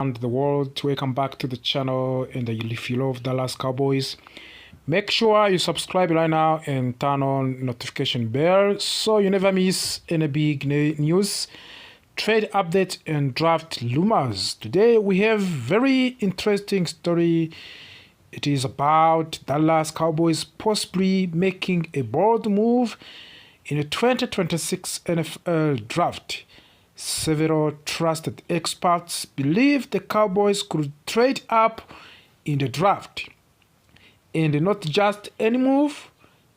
And the world, welcome back to the channel. And if you love Dallas Cowboys, make sure you subscribe right now and turn on notification bell so you never miss any big news, trade updates, and draft rumors. Today we have very interesting story. It is about Dallas Cowboys possibly making a bold move in the 2026 NFL draft. Several trusted experts believe the Cowboys could trade up in the draft. And not just any move,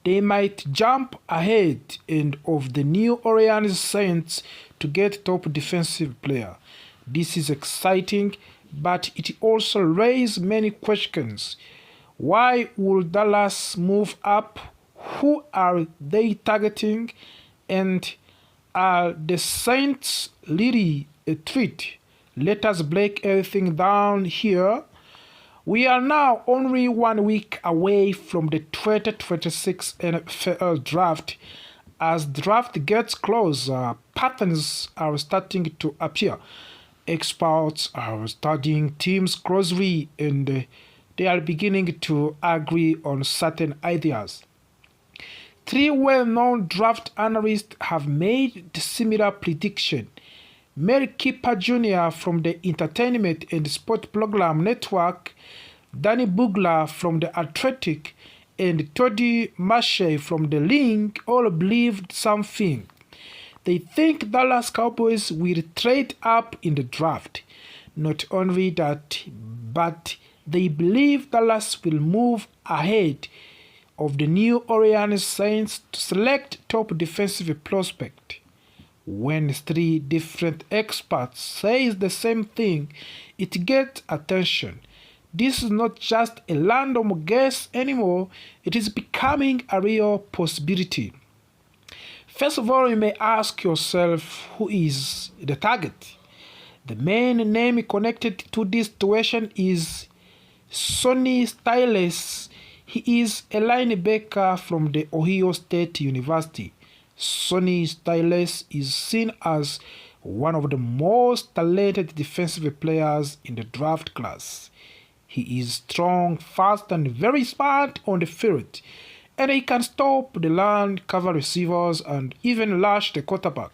they might jump ahead of the New Orleans Saints to get top defensive player. This is exciting, but it also raises many questions. Why would Dallas move up? Who are they targeting? And are the Saints really a threat? Let us break everything down here. We are now only 1 week away from the 2026 NFL draft. As the draft gets closer, patterns are starting to appear. Experts are studying teams closely and they are beginning to agree on certain ideas. Three well-known draft analysts have made similar prediction. Mel Kiper Jr. from the Entertainment and Sport Program Network, Danny Bugler from The Athletic, and Toddy Mache from The Link all believed something. They think Dallas Cowboys will trade up in the draft. Not only that, but they believe Dallas will move ahead of the New Orleans Saints to select top defensive prospect. When three different experts say the same thing, it gets attention. This is not just a random guess anymore, it is becoming a real possibility. First of all, you may ask yourself, who is the target? The main name connected to this situation is Sonny Styles. He is a linebacker from the Ohio State University. Sonny Styles is seen as one of the most talented defensive players in the draft class. He is strong, fast, and very smart on the field, and he can stop the run, cover receivers, and even rush the quarterback.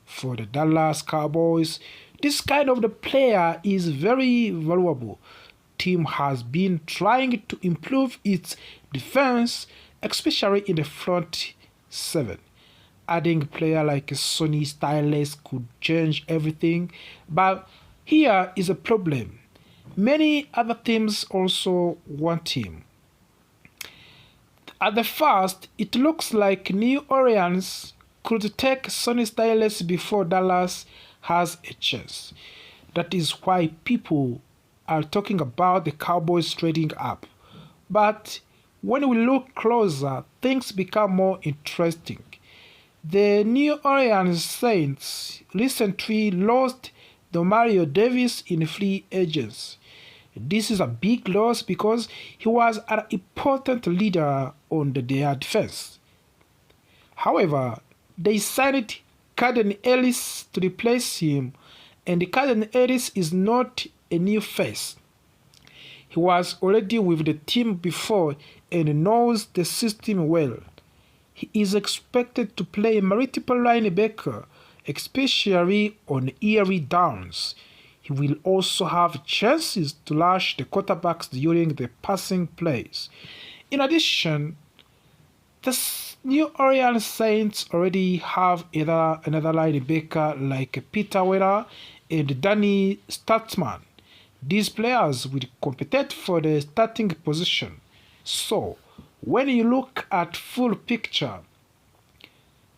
For the Dallas Cowboys, this kind of the player is very valuable. Team has been trying to improve its defense, especially in the front seven. Adding a player like Sonny Styles could change everything, but here is a problem. Many other teams also want him. At the first, it looks like New Orleans could take Sonny Styles before Dallas has a chance. That is why people are talking about the Cowboys trading up. But when we look closer, things become more interesting. The New Orleans Saints recently lost Mario Davis in free agents. This is a big loss because he was an important leader on their defense. However, they signed Caden Ellis to replace him, and Caden Ellis is not a new face. He was already with the team before and knows the system well. He is expected to play multiple linebacker, especially on early downs. He will also have chances to rush the quarterbacks during the passing plays. In addition, the New Orleans Saints already have another linebacker like Peter Weller and Danny Statsman. These players will compete for the starting position. So, when you look at full picture,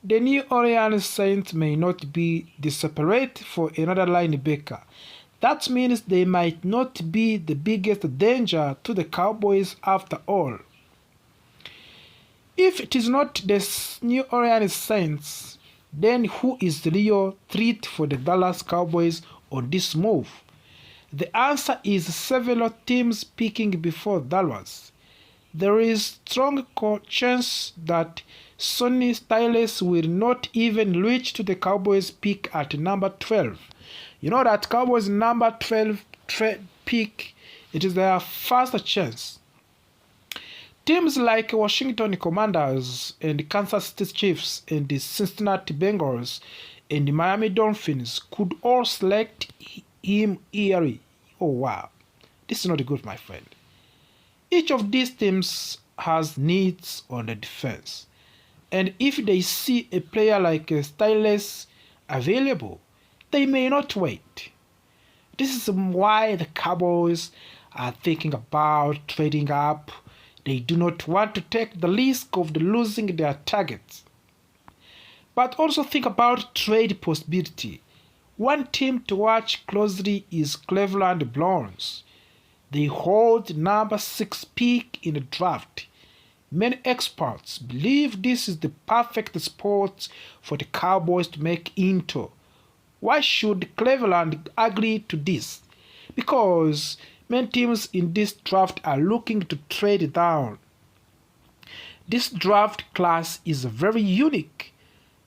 the New Orleans Saints may not be desperate for another linebacker. That means they might not be the biggest danger to the Cowboys after all. If it is not the New Orleans Saints, then who is the real threat for the Dallas Cowboys on this move? The answer is several teams picking before Dallas. There is strong chance that Sonny Styles will not even reach to the Cowboys pick at number 12. You know that Cowboys number 12 pick, it is their first chance. Teams like Washington Commanders and the Kansas City Chiefs and the Cincinnati Bengals and the Miami Dolphins could all select him early. Oh wow, this is not good, my friend. Each of these teams has needs on the defense, and if they see a player like Styles available, they may not wait. This is why the Cowboys are thinking about trading up. They do not want to take the risk of losing their targets. But also think about trade possibility. One team to watch closely is Cleveland Browns. They hold number 6 pick in the draft. Many experts believe this is the perfect spot for the Cowboys to make into. Why should Cleveland agree to this? Because many teams in this draft are looking to trade down. This draft class is very unique.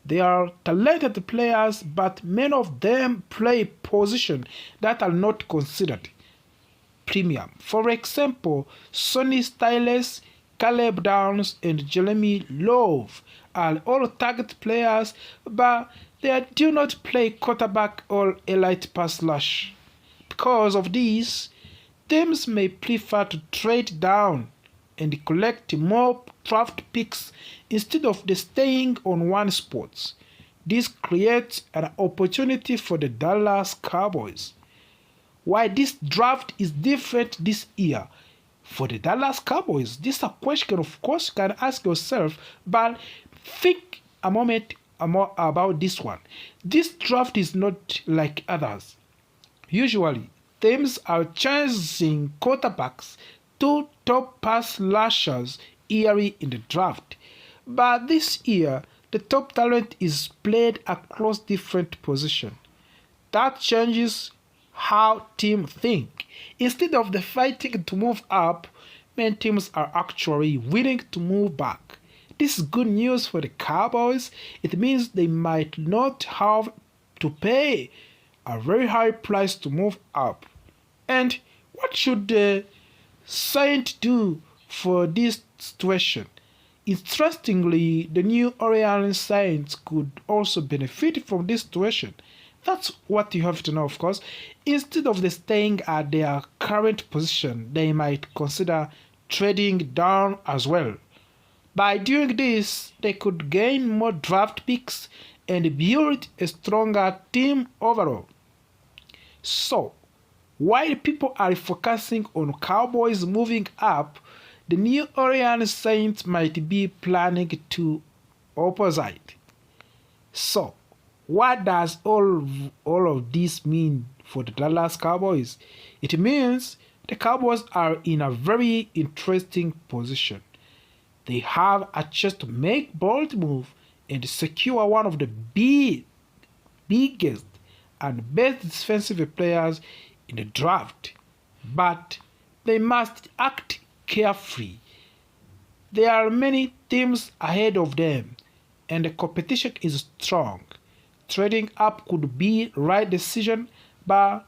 They are talented players, but many of them play positions that are not considered premium. For example, Sonny Styles, Caleb Downs, and Jeremy Love are all target players, but they do not play quarterback or elite pass rush. Because of this, teams may prefer to trade down and collect more draft picks instead of staying on one spot. This creates an opportunity for the Dallas Cowboys. Why this draft is different this year? For the Dallas Cowboys, this is a question, of course, you can ask yourself, but think a moment more about this one. This draft is not like others. Usually, teams are chasing quarterbacks to top pass rushers early in the draft. But this year, the top talent is played across different positions. That changes how teams think. Instead of the fighting to move up, many teams are actually willing to move back. This is good news for the Cowboys. It means they might not have to pay a very high price to move up. And what should the Saints do for this situation? Interestingly, the New Orleans Saints could also benefit from this situation. That's what you have to know, of course. Instead of staying at their current position, they might consider trading down as well. By doing this, they could gain more draft picks and build a stronger team overall. So, while people are focusing on Cowboys moving up, the New Orleans Saints might be planning to opposite. So, what does all of this mean for the Dallas Cowboys? It means the Cowboys are in a very interesting position. They have a chance to make bold move and secure one of the biggest and best defensive players in the draft. But they must act carefully. There are many teams ahead of them, and the competition is strong. Trading up could be the right decision, but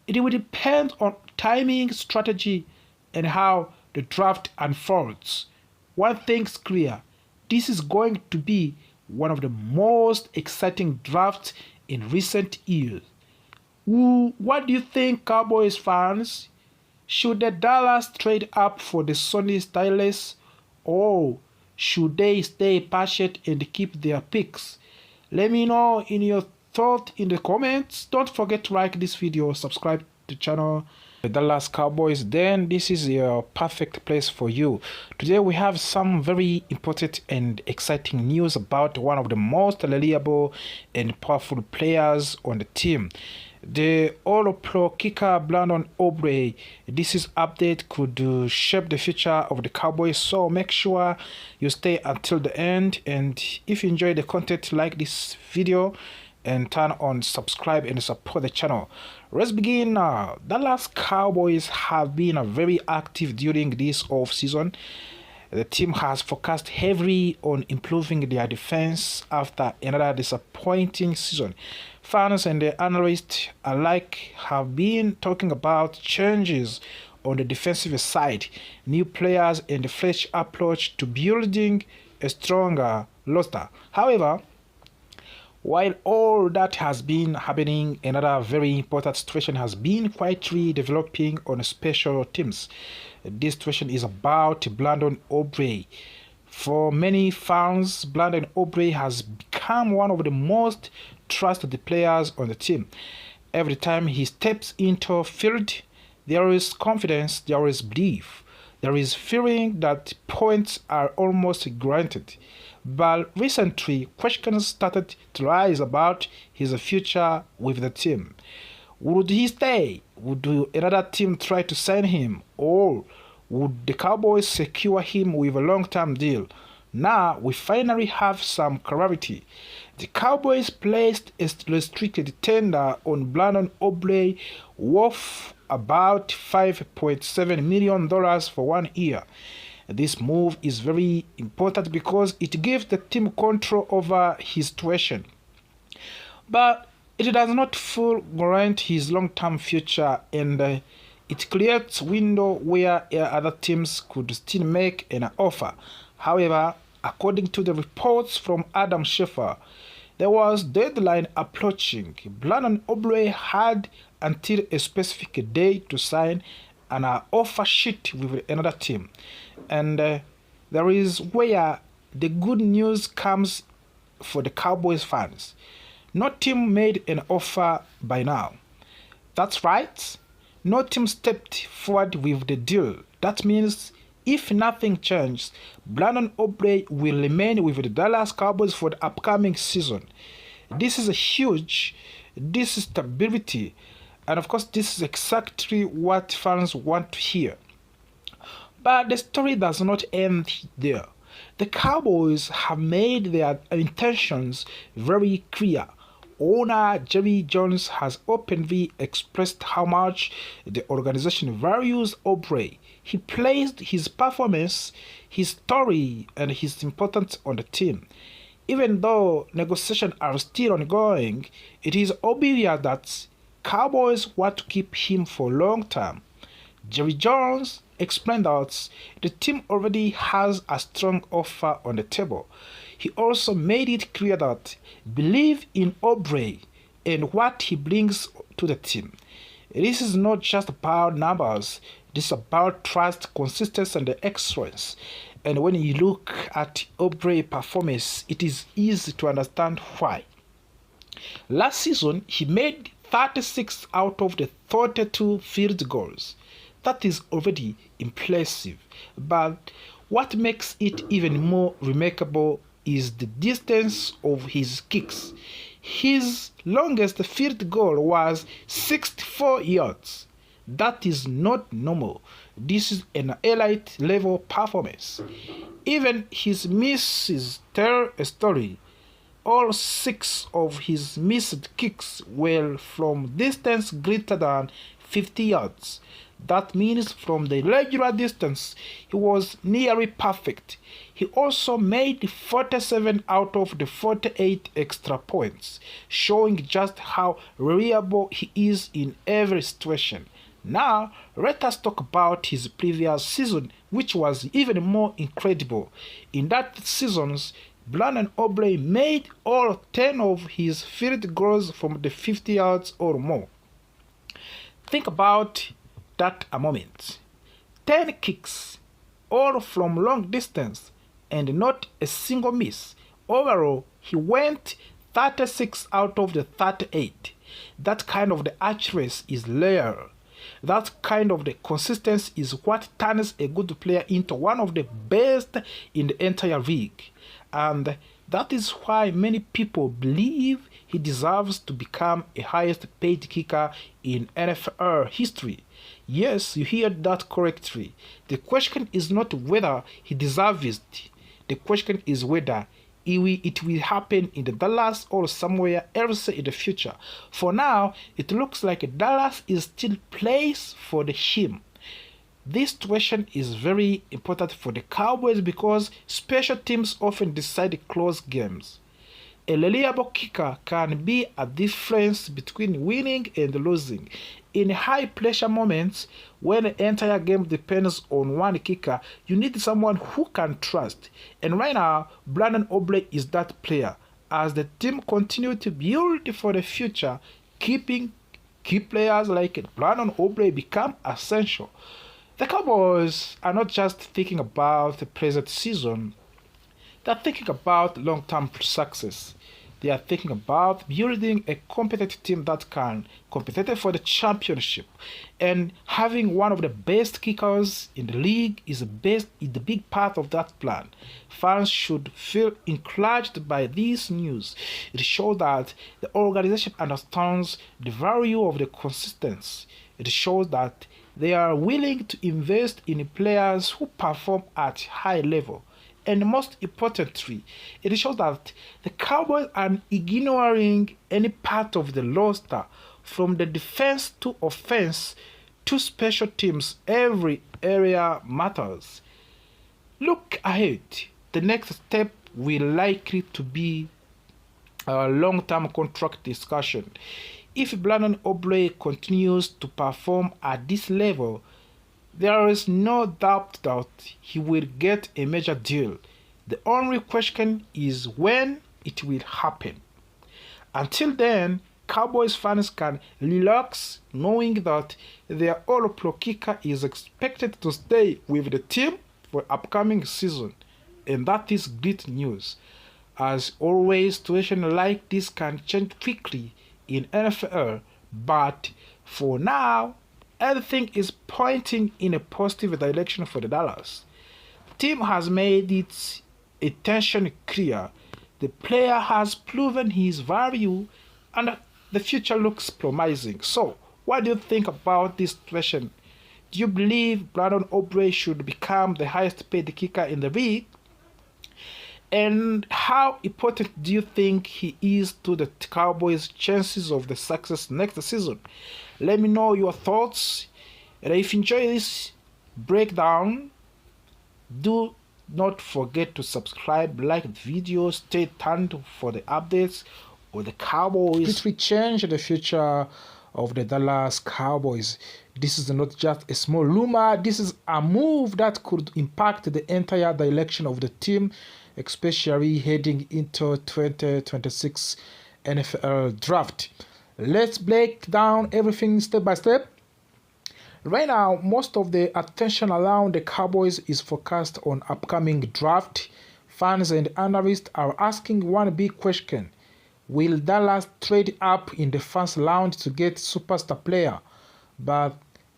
it will depend on timing, strategy, and how the draft unfolds. One thing's clear, this is going to be one of the most exciting drafts in recent years. What do you think, Cowboys fans? Should the Dallas trade up for the Sonny Styles, or should they stay patient and keep their picks? Let me know in your thought in the comments. Don't forget to like this video, subscribe to the channel. The Dallas Cowboys, then this is a perfect place for you. Today we have some very important and exciting news about one of the most reliable and powerful players on the team. The All-Pro kicker Brandon Aubrey. This is update could shape the future of the Cowboys, so make sure you stay until the end. And if you enjoy the content, like this video and turn on subscribe and support the channel. Let's begin now. Dallas Cowboys have been very active during this off season. The team has focused heavily on improving their defense after another disappointing season. Fans and the analysts alike have been talking about changes on the defensive side, new players, and a fresh approach to building a stronger roster. However, while all that has been happening, another very important situation has been quietly developing on special teams. This situation is about Brandon Aubrey. For many fans, Brandon Aubrey has become one of the most trusted players on the team. Every time he steps into field, there is confidence, there is belief, there is feeling that points are almost granted. But recently, questions started to rise about his future with the team. Would he stay? Would another team try to sign him? Or would the Cowboys secure him with a long-term deal? Now we finally have some clarity. The Cowboys placed a restricted tender on Brandon Aubrey worth about $5.7 million for 1 year. This move is very important because it gives the team control over his situation. But it does not fully guarantee his long-term future, and it creates a window where other teams could still make an offer. However, according to the reports from Adam Schefter, there was deadline approaching. Brandon Aubrey had until a specific day to sign an offer sheet with another team. And there is where the good news comes for the Cowboys fans. No team made an offer by now. That's right. No team stepped forward with the deal. That means if nothing changes, Brandon Aubrey will remain with the Dallas Cowboys for the upcoming season. This is a huge, this is stability. And of course, this is exactly what fans want to hear. But the story does not end there. The Cowboys have made their intentions very clear. Owner Jerry Jones has openly expressed how much the organization values Aubrey. He placed his performance, his story, and his importance on the team. Even though negotiations are still ongoing, it is obvious that Cowboys want to keep him for long term. Jerry Jones explained that the team already has a strong offer on the table. He also made it clear that believe in Aubrey and what he brings to the team. This is not just about numbers, this is about trust, consistency, and excellence. And when you look at Aubrey's performance, it is easy to understand why. Last season, he made 36 out of the 32 field goals. That is already impressive. But what makes it even more remarkable is the distance of his kicks. His longest field goal was 64 yards. That is not normal. This is an elite level performance. Even his misses tell a story. All 6 of his missed kicks were from distance greater than 50 yards. That means from the regular distance, he was nearly perfect. He also made 47 out of the 48 extra points, showing just how reliable he is in every situation. Now, let us talk about his previous season, which was even more incredible. In that season, Brandon Aubrey made all 10 of his field goals from the 50 yards or more. Think about that a moment. 10 kicks, all from long distance, and not a single miss. Overall, he went 36 out of the 38. That kind of the accuracy is rare. That kind of the consistency is what turns a good player into one of the best in the entire league. And that is why many people believe he deserves to become a highest paid kicker in NFL history. Yes, you heard that correctly. The question is not whether he deserves it. The question is whether it will happen in the Dallas or somewhere else in the future. For now, it looks like Dallas is still place for him. This situation is very important for the Cowboys because special teams often decide close games. A reliable kicker can be a difference between winning and losing. In high-pressure moments, when the entire game depends on one kicker, you need someone who can trust. And right now, Brandon Aubrey is that player. As the team continues to build for the future, keeping key players like Brandon Aubrey become essential. The Cowboys are not just thinking about the present season, they are thinking about long-term success. They are thinking about building a competent team that can compete for the championship. And having one of the best kickers in the league is the big part of that plan. Fans should feel encouraged by this news. It shows that the organization understands the value of the consistency. It shows that they are willing to invest in players who perform at high level. And most importantly, it shows that the Cowboys are ignoring any part of the roster, from the defense to offense to special teams. Every area matters. Look ahead. The next step will likely to be a long-term contract discussion. If Brandon Aubrey continues to perform at this level, there is no doubt that he will get a major deal. The only question is when it will happen. Until then, Cowboys fans can relax knowing that their all-pro kicker is expected to stay with the team for upcoming season. And that is great news. As always, situations like this can change quickly in NFL, but for now, everything is pointing in a positive direction for the Dallas. The team has made its intention clear. The player has proven his value and the future looks promising. So, what do you think about this situation? Do you believe Brandon Aubrey should become the highest paid kicker in the league? And how important do you think he is to the Cowboys' chances of the success next season? Let me know your thoughts. And if you enjoy this breakdown, do not forget to subscribe, like the video, stay tuned for the updates of the Cowboys. It will change the future of the Dallas Cowboys. This is not just a small rumor, this is a move that could impact the entire direction of the team, especially heading into 2026 NFL draft. Let's break down everything step by step. Right now, most of the attention around the Cowboys is focused on upcoming draft. Fans and analysts are asking one big question. Will Dallas trade up in the first round to get superstar player? But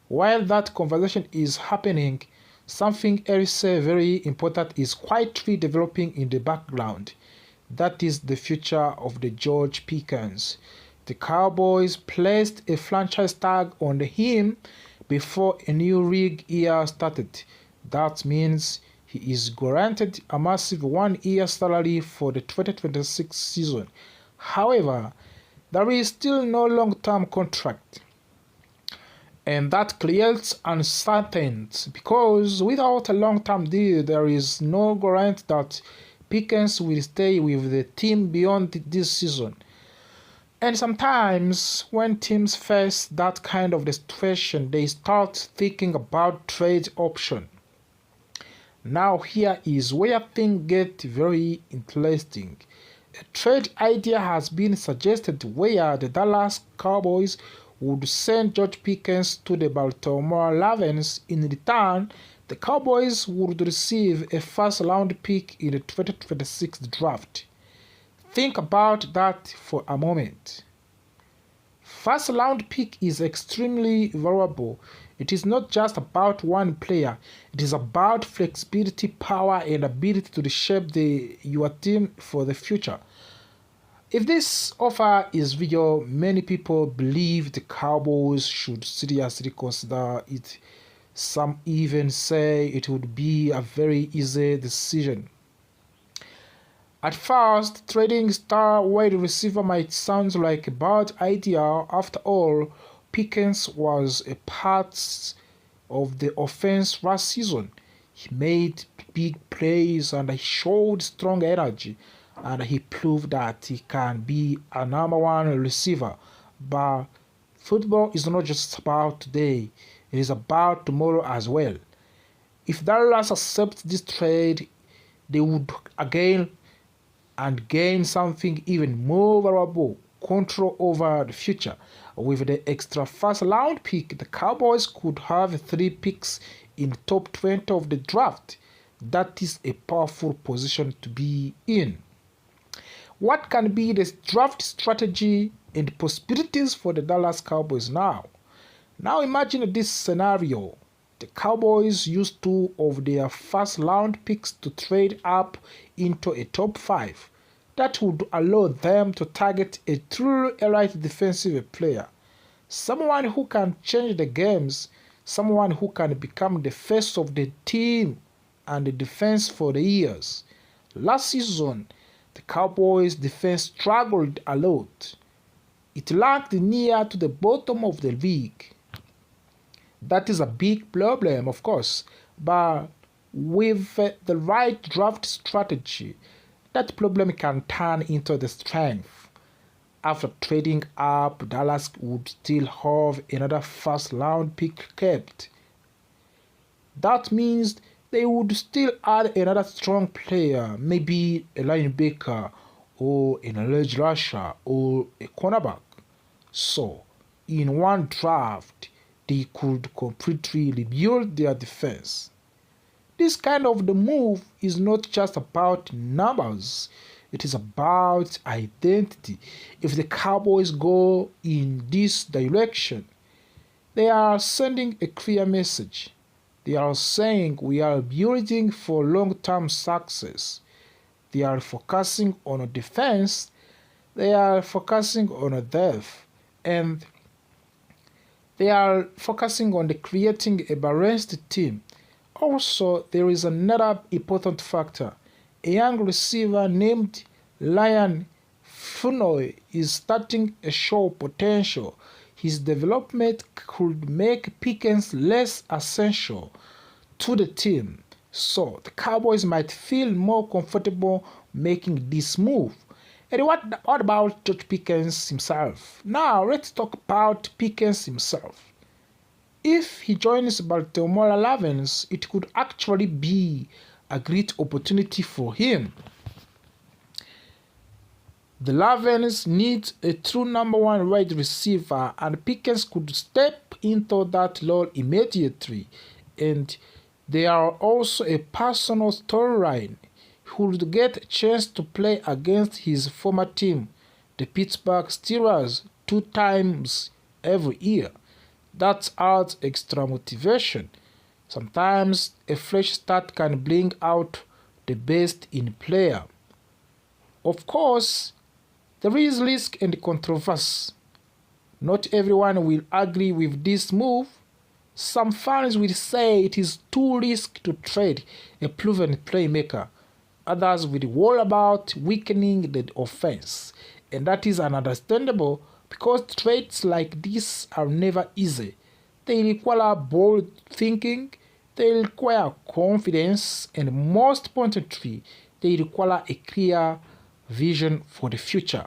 while that conversation is happening, something else very important is quietly developing in the background. That is the future of the George Pickens. The Cowboys placed a franchise tag on him before a new league year started. That means he is guaranteed a massive one-year salary for the 2026 season. However, there is still no long-term contract. And that creates uncertainty because without a long-term deal, there is no guarantee that Pickens will stay with the team beyond this season. And sometimes when teams face that kind of situation, they start thinking about trade option. Now here is where things get very interesting. A trade idea has been suggested where the Dallas Cowboys would send George Pickens to the Baltimore Ravens. In return, the Cowboys would receive a first-round pick in the 2026 draft. Think about that for a moment. First-round pick is extremely valuable. It is not just about one player. It is about flexibility, power, and ability to reshape your team for the future. If this offer is real, many people believe the Cowboys should seriously consider it. Some even say it would be a very easy decision. At first, trading star wide receiver might sound like a bad idea. After all, Pickens was a part of the offense last season. He made big plays and he showed strong energy. and he proved that he can be a number one receiver. But football is not just about today, it is about tomorrow as well. If Dallas accepts this trade, they would again and gain something even more valuable: control over the future. With the extra first round pick, the Cowboys could have 3 picks in the top 20 of the draft. That is a powerful position to be in. What can be the draft strategy and possibilities for the Dallas Cowboys now? Now imagine this scenario. The Cowboys use 2 of their first round picks to trade up into a top 5. That would allow them to target a true elite defensive player. Someone who can change the games, someone who can become the face of the team and the defense for the years. Last season, the Cowboys' defense struggled a lot. It ranked near to the bottom of the league. That is a big problem, of course, but with the right draft strategy, that problem can turn into the strength. After trading up, Dallas would still have another first round pick kept. That means they would still add another strong player, maybe a linebacker or an edge rusher or a cornerback. So, in one draft, they could completely rebuild their defense. This kind of the move is not just about numbers, it is about identity. If the Cowboys go in this direction, they are sending a clear message. They are saying we are building for long-term success. They are focusing on defense, they are focusing on depth, and they are focusing on creating a balanced team. Also, there is another important factor. A young receiver named Ryan Funoy is starting to show potential. His development could make Pickens less essential to the team. So, the Cowboys might feel more comfortable making this move. And what about George Pickens himself? Now, let's talk about Pickens himself. If he joins Baltimore Ravens, it could actually be a great opportunity for him. The Ravens need a true number 1 wide receiver, and Pickens could step into that role immediately. And there are also a personal storyline. He would get a chance to play against his former team, the Pittsburgh Steelers, 2 times every year. That adds extra motivation. Sometimes a fresh start can bring out the best in a player. Of course, there is risk and controversy. Not everyone will agree with this move. Some fans will say it is too risky to trade a proven playmaker. Others will worry about weakening the offense, and that is understandable because trades like this are never easy. They require bold thinking, they require confidence, and most importantly, they require a clear vision for the future.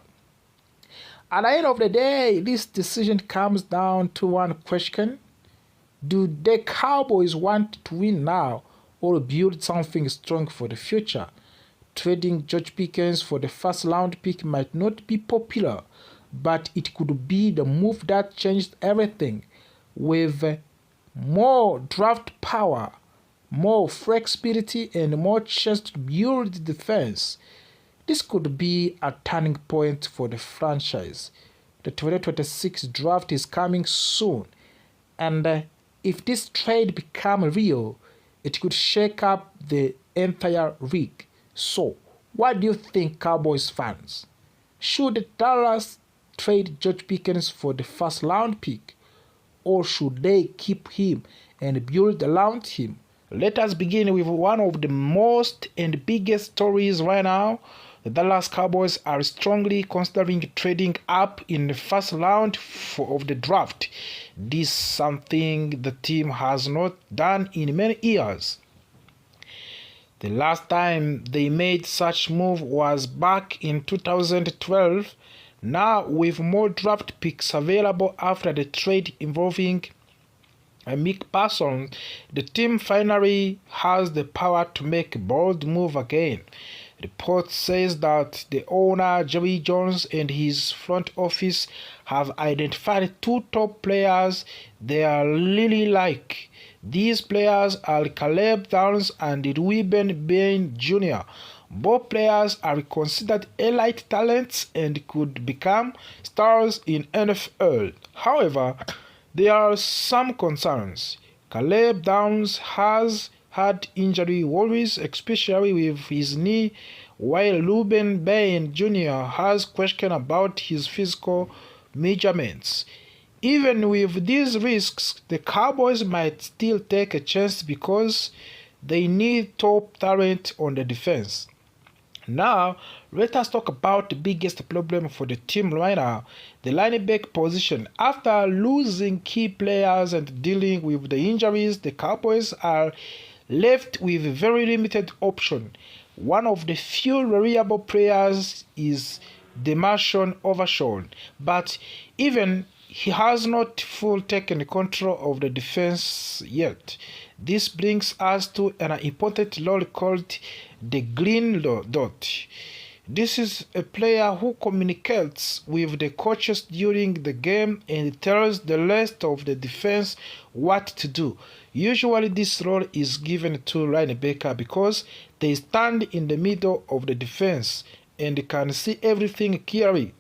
At the end of the day, this decision comes down to one question. Do the Cowboys want to win now or build something strong for the future? Trading George Pickens for the first round pick might not be popular, but it could be the move that changed everything. With more draft power, more flexibility, and more chance to build defense, this could be a turning point for the franchise. The 2026 draft is coming soon, and if this trade becomes real, it could shake up the entire league. So, what do you think, Cowboys fans? Should Dallas trade George Pickens for the first round pick, or should they keep him and build around him? Let us begin with one of the most and biggest stories right now. The Dallas Cowboys are strongly considering trading up in the first round of the draft. This is something the team has not done in many years. The last time they made such move was back in 2012. Now, with more draft picks available after the trade involving Mick Parsons, the team finally has the power to make a bold move again. Report says that the owner Jerry Jones and his front office have identified two top players they are really like. These players are Caleb Downs and Ruben Bain Jr. Both players are considered elite talents and could become stars in NFL. However, there are some concerns. Caleb Downs has had injury worries, especially with his knee, while Ruben Bain Jr. has questions about his physical measurements. Even with these risks, the Cowboys might still take a chance because they need top talent on the defense. Now, let us talk about the biggest problem for the team right now, the linebacker position. After losing key players and dealing with the injuries, the Cowboys are left with a very limited option. One of the few reliable players is Demarshon Overshawn, but even he has not fully taken control of the defense yet. This brings us to an important role called the green dot. This is a player who communicates with the coaches during the game and tells the rest of the defense what to do. Usually this role is given to linebacker because they stand in the middle of the defense and can see everything clearly.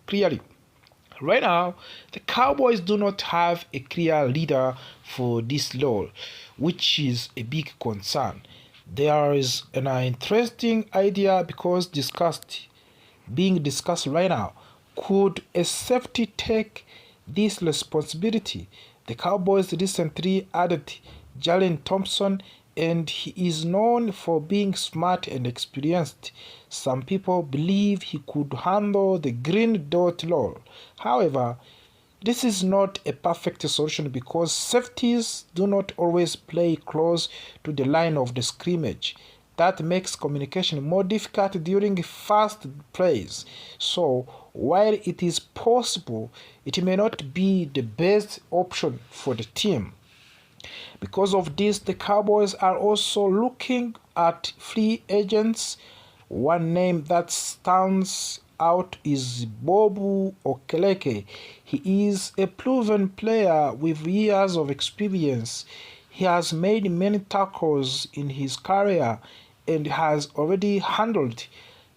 Right now, the Cowboys do not have a clear leader for this role, which is a big concern. There is an interesting idea being discussed right now. Could a safety take this responsibility? The Cowboys recently added Jalen Thompson, and he is known for being smart and experienced. Some people believe he could handle the green dot role. However, this is not a perfect solution because safeties do not always play close to the line of the scrimmage. That makes communication more difficult during fast plays. So, while it is possible, it may not be the best option for the team. Because of this, the Cowboys are also looking at free agents. One name that stands out is Bobu Okeleke. He is a proven player with years of experience. He has made many tackles in his career and has already handled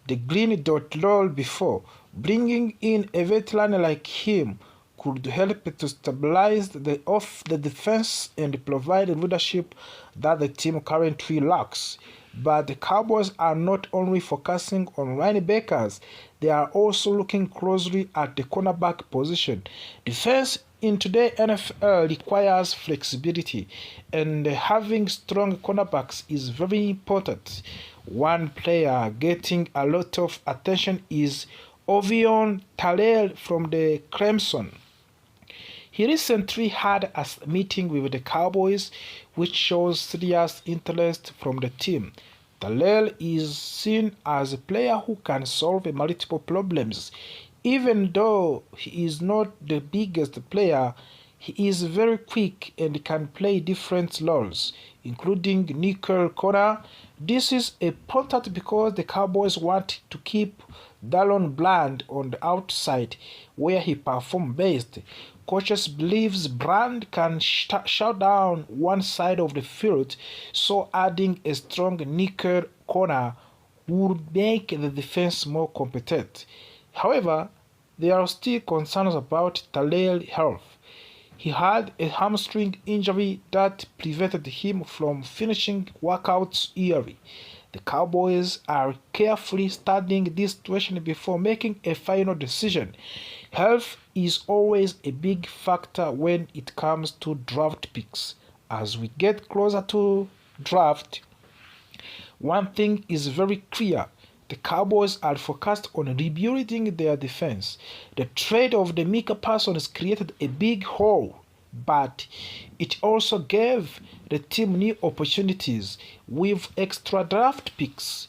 the green dot role before. Bringing in a veteran like him could help to stabilize the defense and provide the leadership that the team currently lacks. But the Cowboys are not only focusing on linebackers, they are also looking closely at the cornerback position. Defense in today's NFL requires flexibility, and having strong cornerbacks is very important. One player getting a lot of attention is Ovion Talel from the Clemson. He recently had a meeting with the Cowboys, which shows serious interest from the team. Talel is seen as a player who can solve multiple problems. Even though he is not the biggest player, he is very quick and can play different roles, including nickel corner. This is important because the Cowboys want to keep Dallon Bland on the outside, where he performs best. Coaches believes Brand can shut down one side of the field, so adding a strong nickel corner would make the defense more competent. However, there are still concerns about Talel's health. He had a hamstring injury that prevented him from finishing workouts early. The Cowboys are carefully studying this situation before making a final decision. Health is always a big factor when it comes to draft picks. As we get closer to draft, one thing is very clear. The Cowboys are focused on rebuilding their defense. The trade of the Micah Parsons created a big hole but it also gave the team new opportunities with extra draft picks,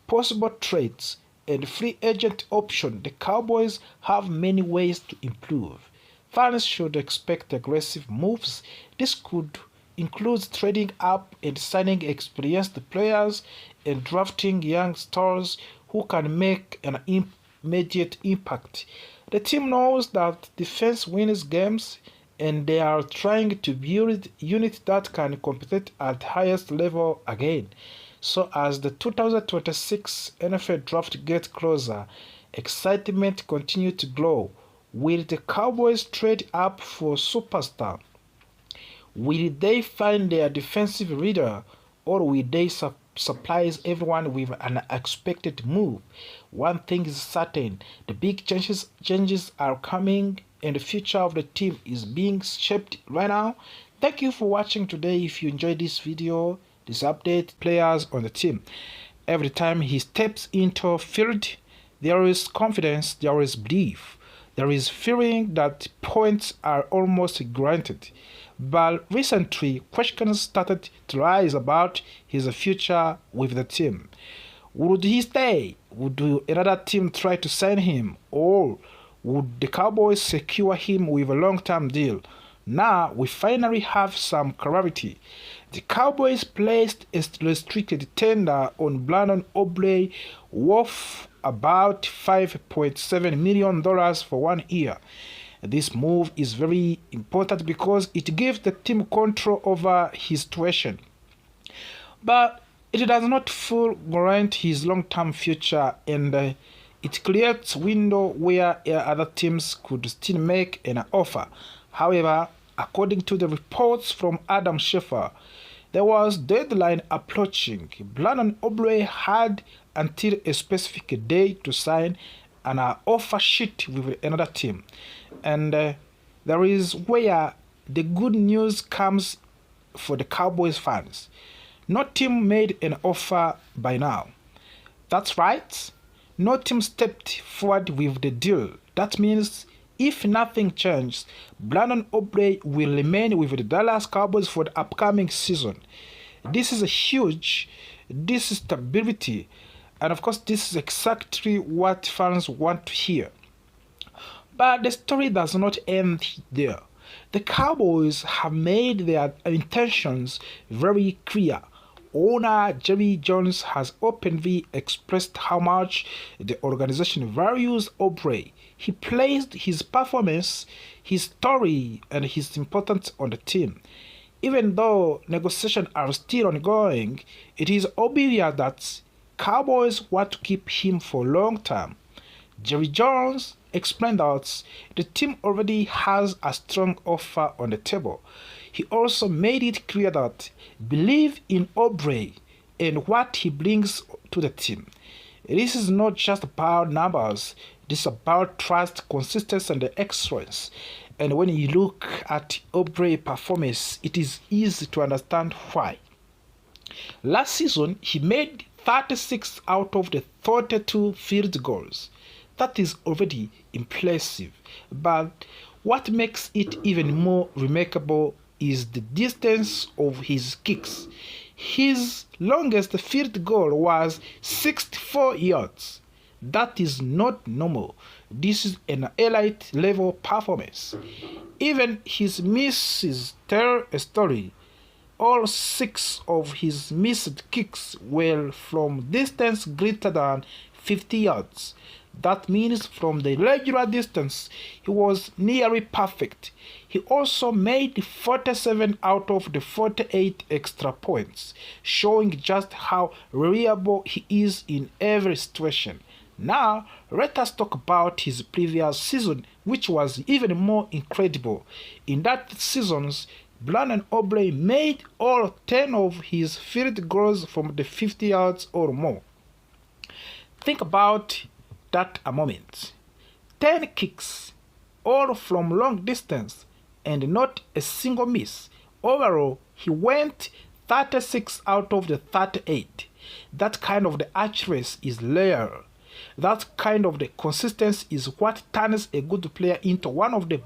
possible trades, and free agent option. The Cowboys have many ways to improve. Fans should expect aggressive moves. This could include trading up and signing experienced players and drafting young stars who can make an immediate impact. The team knows that defense wins games, and they are trying to build units that can compete at highest level again. So as the 2026 NFL draft gets closer, excitement continues to grow. Will the Cowboys trade up for superstar? Will they find their defensive leader, or will they surprise everyone with an unexpected move? One thing is certain, the big changes are coming, and the future of the team is being shaped right now. Thank you for watching today. If you enjoyed this video, this update, players on the team, every time he steps into field, there is confidence, there is belief, there is feeling that points are almost granted. But recently, questions started to rise about his future with the team. Would he stay? Would another team try to sign him? Or would the Cowboys secure him with a long-term deal? Now we finally have some clarity. The Cowboys placed a restricted tender on Brandon Aubrey worth about $5.7 million for 1 year. This move is very important because it gives the team control over his situation. But it does not fully guarantee his long-term future, and it creates a window where other teams could still make an offer. However, according to the reports from Adam Schefter, there was deadline approaching. Brandon Aubrey had until a specific day to sign an offer sheet with another team. And there is where the good news comes for the Cowboys fans. No team made an offer by now. That's right. No team stepped forward with the deal. That means if nothing changes, Brandon Aubrey will remain with the Dallas Cowboys for the upcoming season. This is a huge, this is stability, and of course this is exactly what fans want to hear. But the story does not end there. The Cowboys have made their intentions very clear. Owner Jerry Jones has openly expressed how much the organization values Aubrey. He placed his performance, his story, and his importance on the team. Even though negotiations are still ongoing, it is obvious that Cowboys want to keep him for long term. Jerry Jones explained that the team already has a strong offer on the table. He also made it clear that believe in Aubrey and what he brings to the team. This is not just about numbers, this is about trust, consistency, and excellence. And when you look at Aubrey's performance, it is easy to understand why. Last season, he made 36 out of the 32 field goals. That is already impressive. But what makes it even more remarkable is the distance of his kicks. His longest field goal was 64 yards. That is not normal. This is an elite level performance. Even his misses tell a story. All 6 of his missed kicks were from distance greater than 50 yards. That means from the regular distance, he was nearly perfect. He also made 47 out of the 48 extra points, showing just how reliable he is in every situation. Now, let us talk about his previous season, which was even more incredible. In that season, Brandon Aubrey made all 10 of his field goals from the 50 yards or more. Think about that a moment. 10 kicks, all from long distance, and not a single miss. Overall, he went 36 out of the 38. That kind of the accuracy is rare. That kind of the consistency is what turns a good player into one of the